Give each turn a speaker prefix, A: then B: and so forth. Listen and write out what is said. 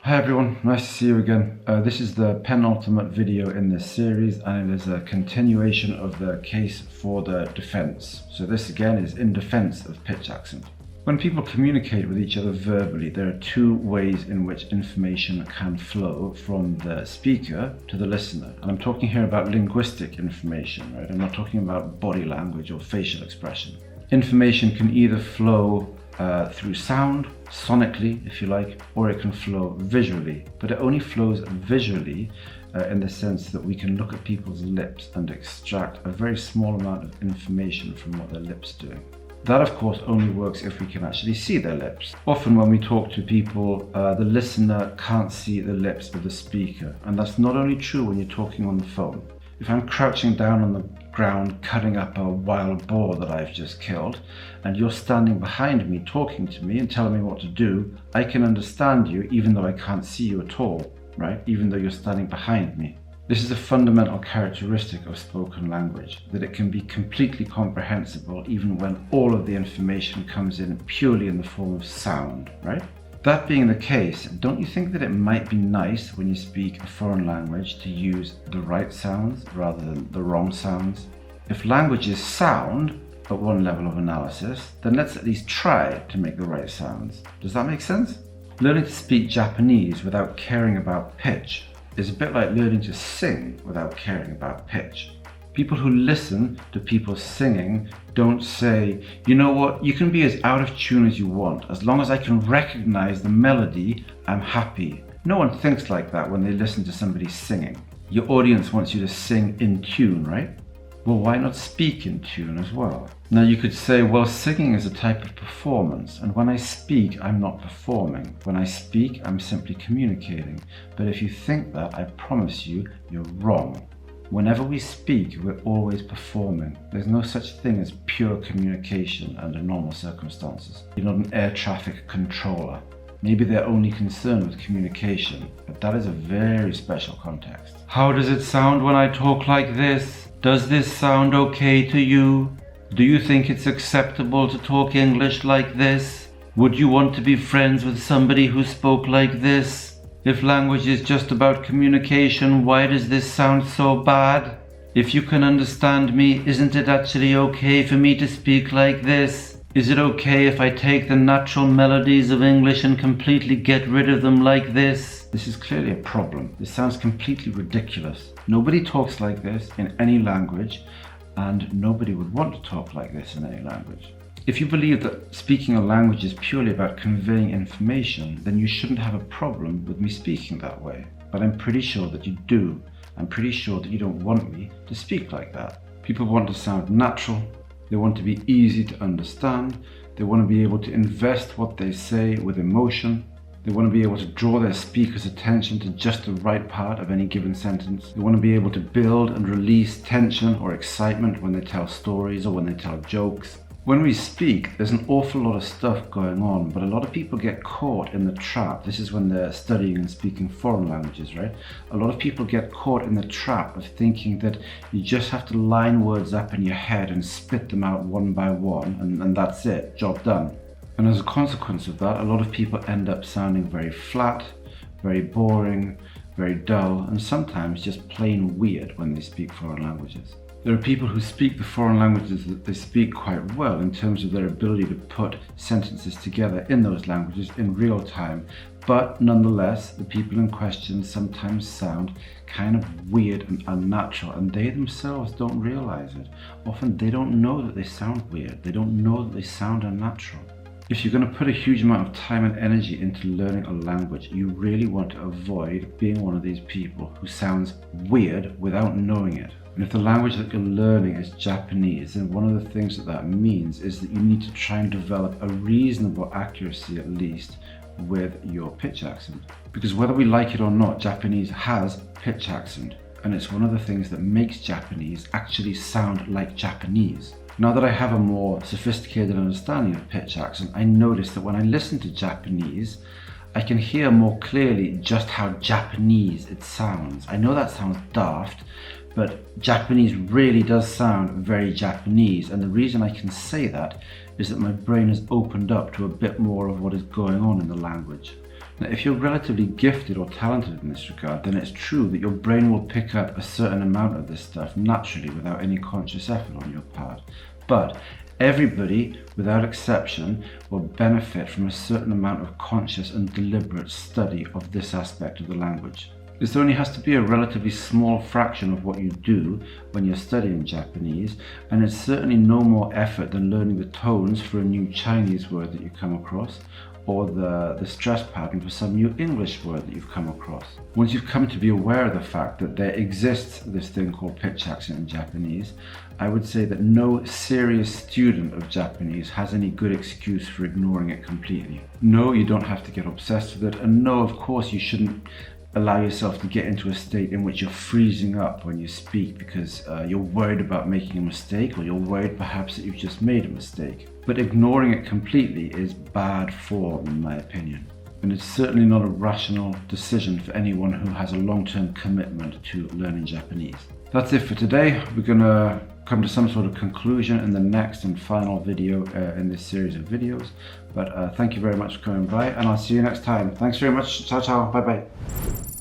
A: Hi everyone, nice to see you again. This is the penultimate video in this series, and it is a continuation of the case for the defense. So this again is in defense of pitch accent. When people communicate with each other verbally, there are two ways in which information can flow from the speaker to the listener. And I'm talking here about linguistic information, right? I'm not talking about body language or facial expression. Information can either flow through sound, sonically if you like, or it can flow visually, but it only flows visually in the sense that we can look at people's lips and extract a very small amount of information from what their lips are doing. That of course only works if we can actually see their lips. Often when we talk to people, the listener can't see the lips of the speaker, and that's not only true when you're talking on the phone. If I'm crouching down on the ground cutting up a wild boar that I've just killed, and you're standing behind me talking to me and telling me what to do, I can understand you even though I can't see you at all, right? Even though you're standing behind me. This is a fundamental characteristic of spoken language, that it can be completely comprehensible even when all of the information comes in purely in the form of sound, right? That being the case, don't you think that it might be nice when you speak a foreign language to use the right sounds rather than the wrong sounds? If language is sound at one level of analysis, then let's at least try to make the right sounds. Does that make sense? Learning to speak Japanese without caring about pitch is a bit like learning to sing without caring about pitch. People who listen to people singing don't say, you know what, you can be as out of tune as you want. As long as I can recognize the melody, I'm happy. No one thinks like that when they listen to somebody singing. Your audience wants you to sing in tune, right? Well, why not speak in tune as well? Now you could say, well, singing is a type of performance, and when I speak, I'm not performing. When I speak, I'm simply communicating. But if you think that, I promise you, you're wrong. Whenever we speak, we're always performing. There's no such thing as pure communication under normal circumstances. You're not an air traffic controller. Maybe they're only concerned with communication, but that is a very special context. How does it sound when I talk like this? Does this sound okay to you? Do you think it's acceptable to talk English like this? Would you want to be friends with somebody who spoke like this? If language is just about communication, why does this sound so bad? If you can understand me, isn't it actually okay for me to speak like this? Is it okay if I take the natural melodies of English and completely get rid of them like this? This is clearly a problem. This sounds completely ridiculous. Nobody talks like this in any language, and nobody would want to talk like this in any language. If you believe that speaking a language is purely about conveying information, then you shouldn't have a problem with me speaking that way. But I'm pretty sure that you do. I'm pretty sure that you don't want me to speak like that. People want to sound natural. They want to be easy to understand. They want to be able to invest what they say with emotion. They want to be able to draw their speaker's attention to just the right part of any given sentence. They want to be able to build and release tension or excitement when they tell stories or when they tell jokes. When we speak, there's an awful lot of stuff going on, but a lot of people get caught in the trap. This is when they're studying and speaking foreign languages, right? A lot of people get caught in the trap of thinking that you just have to line words up in your head and spit them out one by one, and that's it, job done. And as a consequence of that, a lot of people end up sounding very flat, very boring, very dull, and sometimes just plain weird when they speak foreign languages. There are people who speak the foreign languages that they speak quite well in terms of their ability to put sentences together in those languages in real time, but nonetheless, the people in question sometimes sound kind of weird and unnatural, and they themselves don't realize it. Often they don't know that they sound weird. They don't know that they sound unnatural. If you're going to put a huge amount of time and energy into learning a language, you really want to avoid being one of these people who sounds weird without knowing it. And if the language that you're learning is Japanese, then one of the things that means is that you need to try and develop a reasonable accuracy, at least, with your pitch accent. Because whether we like it or not, Japanese has pitch accent, and it's one of the things that makes Japanese actually sound like Japanese. Now that I have a more sophisticated understanding of pitch accent, I notice that when I listen to Japanese, I can hear more clearly just how Japanese it sounds. I know that sounds daft, but Japanese really does sound very Japanese, and the reason I can say that is that my brain has opened up to a bit more of what is going on in the language. Now, if you're relatively gifted or talented in this regard, then it's true that your brain will pick up a certain amount of this stuff naturally without any conscious effort on your part. But everybody, without exception, will benefit from a certain amount of conscious and deliberate study of this aspect of the language. This only has to be a relatively small fraction of what you do when you're studying Japanese, and it's certainly no more effort than learning the tones for a new Chinese word that you come across, or the stress pattern for some new English word that you've come across. Once you've come to be aware of the fact that there exists this thing called pitch accent in Japanese, I would say that no serious student of Japanese has any good excuse for ignoring it completely. No, you don't have to get obsessed with it, and no, of course you shouldn't allow yourself to get into a state in which you're freezing up when you speak because you're worried about making a mistake, or you're worried perhaps that you've just made a mistake. But ignoring it completely is bad form, in my opinion. And it's certainly not a rational decision for anyone who has a long-term commitment to learning Japanese. That's it for today. We're going to come to some sort of conclusion in the next and final video in this series of videos. But thank you very much for coming by, and I'll see you next time. Thanks very much. Ciao, ciao. Bye-bye.